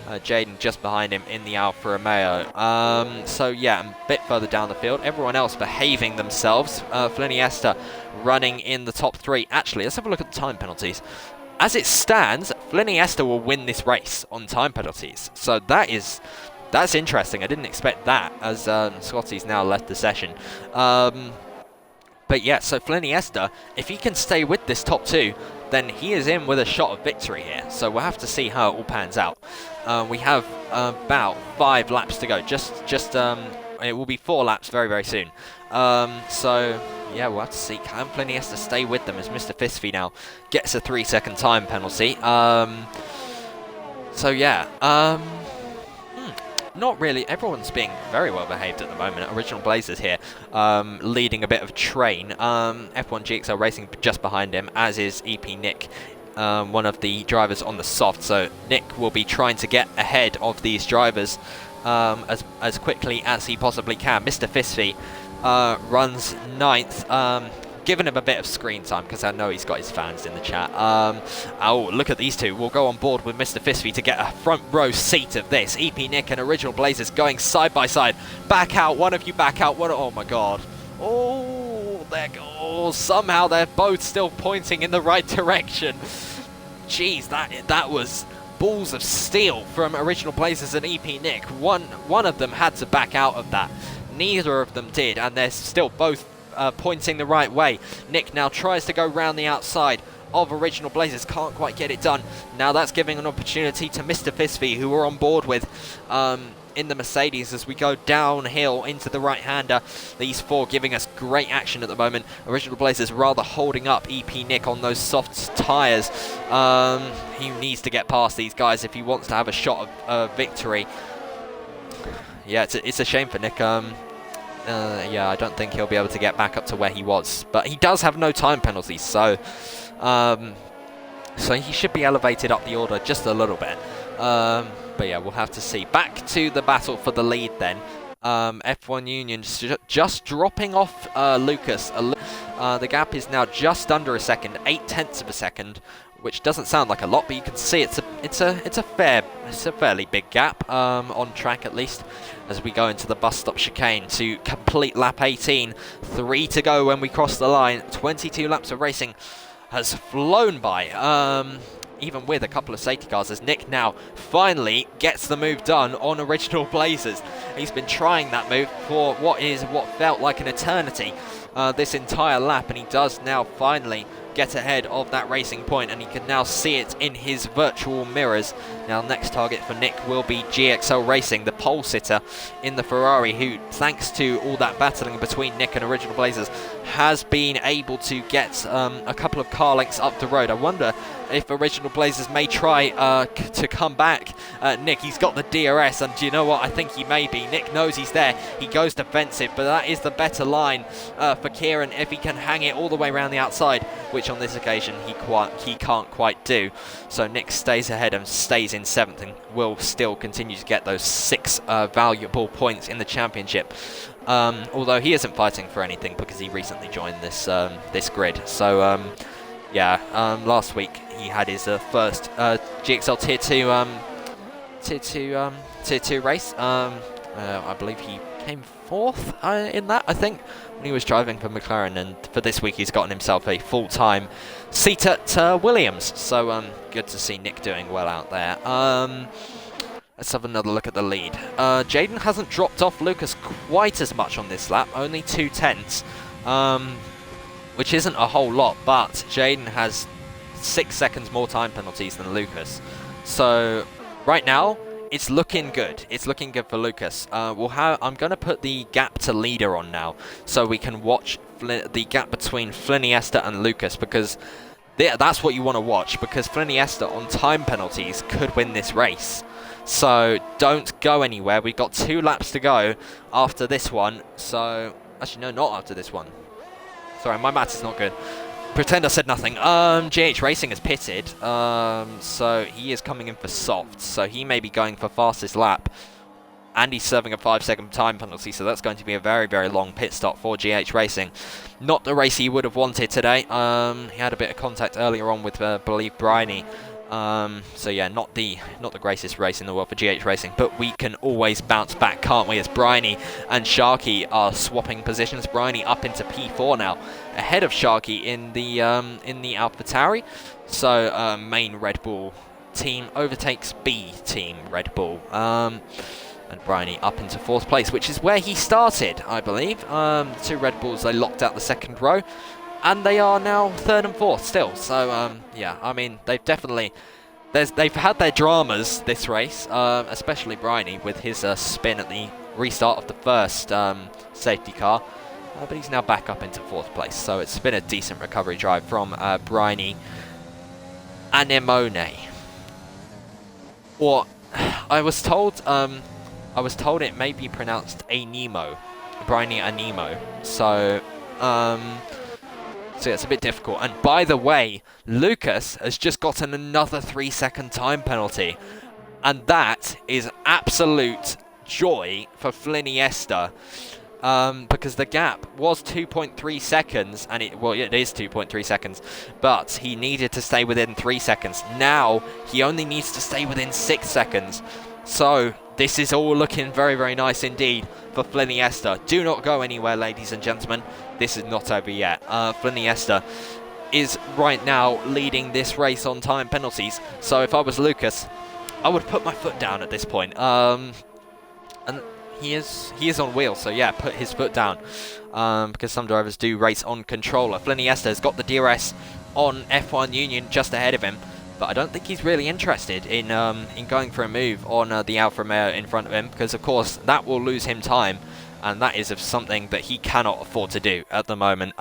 Jaden just behind him in the Alfa Romeo. So yeah, a bit further down the field. Everyone else behaving themselves. Fliniesta running in the top 3. Actually, let's have a look at the time penalties. As it stands, Fliniesta will win this race on time penalties. So that's interesting. I didn't expect that as Scotty's now left the session. But yeah, so Fliniesta, if he can stay with this top 2, then he is in with a shot of victory here. So we'll have to see how it all pans out. We have about 5 laps to go. It will be 4 laps very, very soon. So yeah, we'll have to see. Can Fliniesta stay with them as Mr. Fisfy now gets a 3-second time penalty? So yeah. Not really. Everyone's being very well behaved at the moment. Original Blazers here, leading a bit of train. F1GXL Racing just behind him, as is EP Nick, one of the drivers on the soft. So Nick will be trying to get ahead of these drivers as quickly as he possibly can. Mr. Fisfy runs 9th. Giving him a bit of screen time because I know he's got his fans in the chat. Oh, look at these two. We'll go on board with Mr. Fisfy to get a front row seat of this. EP Nick and Original Blazers going side by side. Back out. One of you back out. Oh my god. Oh, there goes. Somehow they're both still pointing in the right direction. Jeez, that was balls of steel from Original Blazers and EP Nick. One of them had to back out of that. Neither of them did, and they're still both pointing the right way. Nick now tries to go round the outside of Original Blazers, can't quite get it done. Now that's giving an opportunity to Mr. Fisfy, who we're on board with in the Mercedes as we go downhill into the right-hander. These 4 giving us great action at the moment. Original Blazers rather holding up EP Nick on those soft tyres. He needs to get past these guys if he wants to have a shot of victory. Yeah, it's a shame for Nick. Yeah, I don't think he'll be able to get back up to where he was. But he does have no time penalties, so he should be elevated up the order just a little bit. But yeah, we'll have to see. Back to the battle for the lead then. F1 Union just dropping off Lucas. The gap is now just under a second, 0.8 of a second, which doesn't sound like a lot, but you can see it's a fairly big gap on track at least, as we go into the bus stop chicane to complete lap 18. 3 to go when we cross the line. 22 laps of racing has flown by, even with a couple of safety cars, as Nick now finally gets the move done on Original Blazers. He's been trying that move for what felt like an eternity this entire lap, and he does now finally get ahead of that racing point, and he can now see it in his virtual mirrors. Now next target for Nick will be GXL Racing, the pole sitter in the Ferrari, who thanks to all that battling between Nick and Original Blazers has been able to get a couple of car lengths up the road. I wonder if Original Blazers may try to come back. Nick, he's got the DRS, and do you know what? I think he may be. Nick knows he's there. He goes defensive, but that is the better line for Kieran if he can hang it all the way around the outside, which on this occasion he can't quite do. So Nick stays ahead and stays in 7th, and will still continue to get those 6 valuable points in the championship. Although he isn't fighting for anything because he recently joined this grid. So yeah, last week he had his first GXL Tier 2 race. I believe he came 4th in that, I think, when he was driving for McLaren, and for this week he's gotten himself a full-time seat at Williams, so good to see Nick doing well out there. Let's have another look at the lead. Jaden hasn't dropped off Lucas quite as much on this lap, only 2/10, which isn't a whole lot, but Jaden has 6 seconds more time penalties than Lucas. So right now, it's looking good. It's looking good for Lucas. I'm going to put the gap to leader on now, so we can watch the gap between Fliniesta and Lucas, because that's what you want to watch, because Fliniesta on time penalties could win this race. So don't go anywhere. We've got 2 laps to go after this one. So actually, no, not after this one. Sorry, my maths is not good. Pretend I said nothing. GH Racing has pitted, so he is coming in for soft. So he may be going for fastest lap, and he's serving a 5-second time penalty. So that's going to be a very, very long pit stop for GH Racing. Not the race he would have wanted today. He had a bit of contact earlier on with, I believe, Bryony. So yeah, not the greatest race in the world for GH Racing, but we can always bounce back, can't we? As Bryony and Sharky are swapping positions. Bryony up into P4 now, ahead of Sharky in the AlphaTauri. So main Red Bull team overtakes B team Red Bull, and Bryony up into 4th place, which is where he started, I believe. 2 Red Bulls, they locked out the 2nd row. And they are now 3rd and 4th still. So, yeah, I mean, they've definitely... They've had their dramas this race, especially Bryony with his spin at the restart of the first safety car. But he's now back up into 4th place. So it's been a decent recovery drive from Bryony Anemone. Or, I was told it may be pronounced Anemo. Bryony Anemo. So, so yeah, it's a bit difficult. And by the way, Lucas has just gotten another 3-second time penalty. And that is absolute joy for Fliniesta. Because the gap was 2.3 seconds, and it is 2.3 seconds, but he needed to stay within 3 seconds. Now, he only needs to stay within 6 seconds. So, this is all looking very, very nice indeed for Fliniesta. Do not go anywhere, ladies and gentlemen. This is not over yet. Fliniesta is right now leading this race on time penalties. So if I was Lucas, I would put my foot down at this point. And he is on wheel, so yeah, put his foot down. Because some drivers do race on controller. Fliniesta has got the DRS on F1 Union just ahead of him. But I don't think he's really interested in going for a move on the Alfa Romeo in front of him, because of course that will lose him time, and that is something that he cannot afford to do at the moment.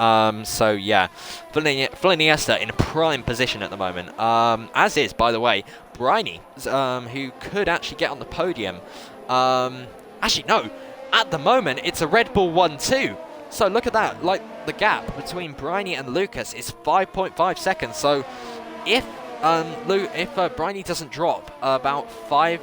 So yeah, Fliniesta in a prime position at the moment, as is, by the way, Bryony, who could actually get on the podium. Actually, no, at the moment it's a Red Bull 1-2. So look at that, like the gap between Bryony and Lucas is 5.5 seconds. So if Bryony doesn't drop about 4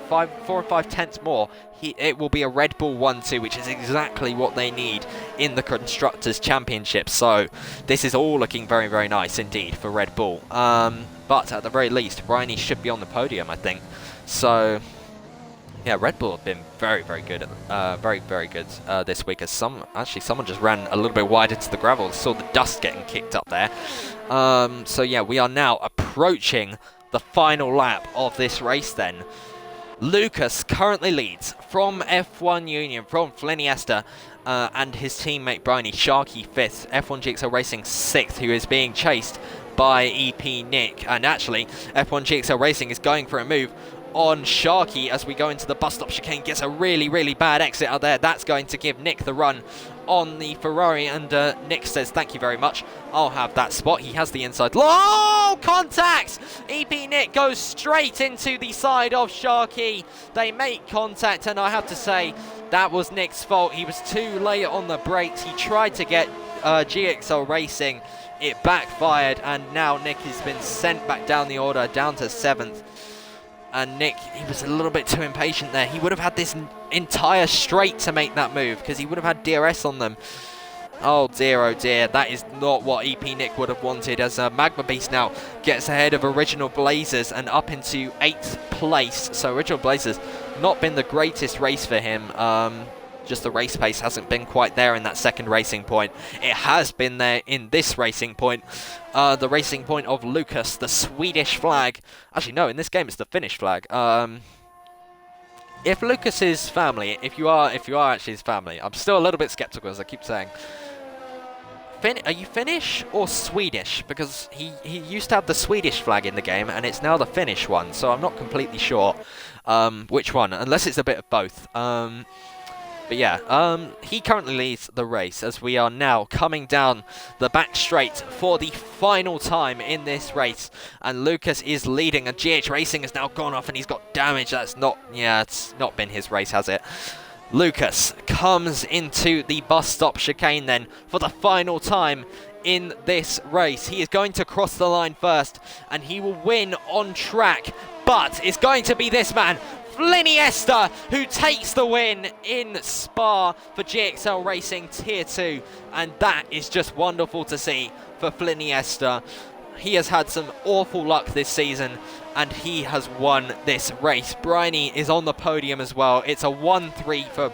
or 5 tenths more, it will be a Red Bull 1-2, which is exactly what they need in the Constructors' Championship. So this is all looking very, very nice indeed for Red Bull. But at the very least, Bryony should be on the podium, I think. So yeah, Red Bull have been very, very good, very, very good this week. As someone just ran a little bit wide into the gravel, saw the dust getting kicked up there. So yeah, we are now approaching the final lap of this race then. Lucas currently leads from F1 Union, from Fliniesta, and his teammate Bryony. Sharky 5th, F1GXL Racing 6th, who is being chased by EP Nick. And actually, F1GXL Racing is going for a move on Sharky as we go into the bus stop chicane. Gets a really, really bad exit out there. That's going to give Nick the run on the Ferrari, and Nick says thank you very much, I'll have that spot. He has the inside. Oh, contact! EP Nick goes straight into the side of Sharky. They make contact, and I have to say that was Nick's fault. He was too late on the brakes. He tried to get GXL Racing. It backfired, and now Nick has been sent back down the order, down to 7th. And Nick, he was a little bit too impatient there. He would have had this entire straight to make that move, because he would have had DRS on them. Oh dear, that is not what EP Nick would have wanted, as Magma Beast now gets ahead of Original Blazers and up into 8th place. So Original Blazers, not been the greatest race for him. Just the race pace hasn't been quite there in that second racing point. It has been there in this racing point. The racing point of Lucas, the Swedish flag. Actually, no, in this game it's the Finnish flag. If Lucas's family, if you are actually his family, I'm still a little bit skeptical, as I keep saying. Are you Finnish or Swedish? Because he used to have the Swedish flag in the game, and it's now the Finnish one, so I'm not completely sure which one, unless it's a bit of both. But yeah, he currently leads the race, as we are now coming down the back straight for the final time in this race. And Lucas is leading, and GH Racing has now gone off, and he's got damage. It's not been his race, has it? Lucas comes into the bus stop chicane then for the final time in this race. He is going to cross the line first, and he will win on track. But it's going to be this man, F1GXL, who takes the win in Spa for GXL Racing Tier 2. And that is just wonderful to see for F1GXL. He has had some awful luck this season, and he has won this race. Bryony is on the podium as well. It's a 1-3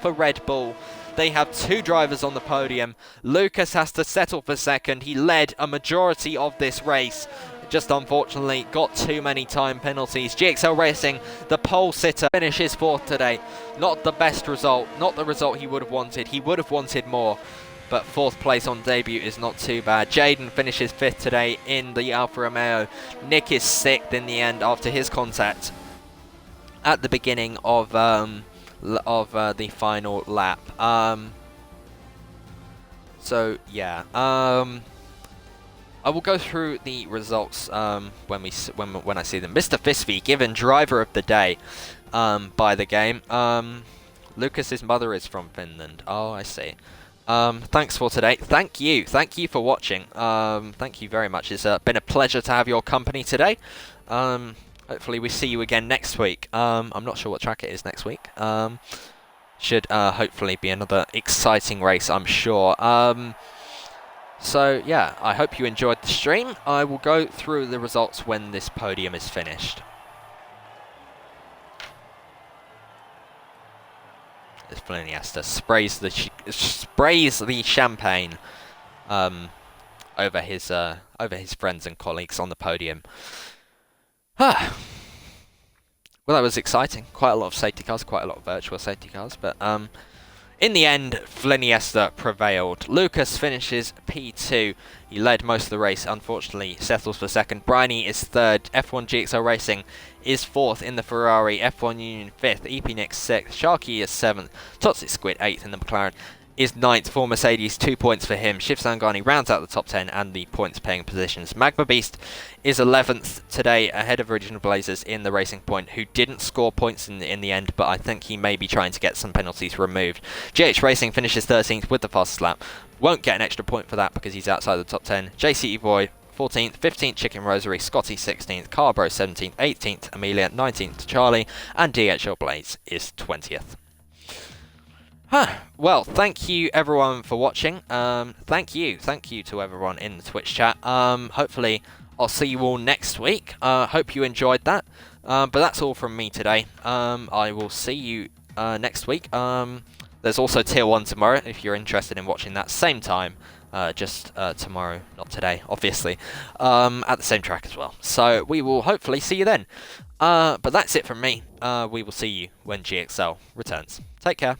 for Red Bull. They have 2 drivers on the podium. Lucas has to settle for second. He led a majority of this race. Just unfortunately got too many time penalties. GXL Racing, the pole sitter, finishes 4th today. Not the best result, not the result he would have wanted. He would have wanted more, but 4th place on debut is not too bad. Jaden finishes 5th today in the Alfa Romeo. Nick is 6th in the end after his contact at the beginning of the final lap. So yeah. I will go through the results when I see them. Mr. Fisby given driver of the day by the game. Lucas's mother is from Finland. Oh, I see. Thanks for today. Thank you for watching. Thank you very much. It's been a pleasure to have your company today. Hopefully we see you again next week. I'm not sure what track it is next week. Should hopefully be another exciting race, I'm sure. So yeah, I hope you enjoyed the stream. I will go through the results when this podium is finished. This F1GXL sprays the champagne over his friends and colleagues on the podium. Well, that was exciting. Quite a lot of safety cars, quite a lot of virtual safety cars, but in the end, F1GXL prevailed. Lucas finishes P2. He led most of the race, unfortunately settles for second. Bryony is 3rd. F1GXL Racing is 4th in the Ferrari. F1 Union 5th. EP Nick 6th. Sharky is 7th. Toxic Squid 8th, and the McLaren is 9th for Mercedes. 2 points for him. Shiv Sangani rounds out the top 10 and the points paying positions. Magma Beast is 11th today, ahead of Original Blazers in the racing point, who didn't score points in the end, but I think he may be trying to get some penalties removed. GH Racing finishes 13th with the fastest lap. Won't get an extra point for that because he's outside the top 10. JCE Boy 14th, 15th Chicken Rosary, Scotty 16th, Carbro 17th, 18th Amelia, 19th Charlie, and DHL Blaze is 20th. Well, thank you everyone for watching. Thank you to everyone in the Twitch chat. Hopefully I'll see you all next week. Hope you enjoyed that. But that's all from me today. I will see you next week. There's also Tier 1 tomorrow if you're interested in watching that same time. Just tomorrow, not today, obviously. At the same track as well. So we will hopefully see you then. But that's it from me. We will see you when GXL returns. Take care.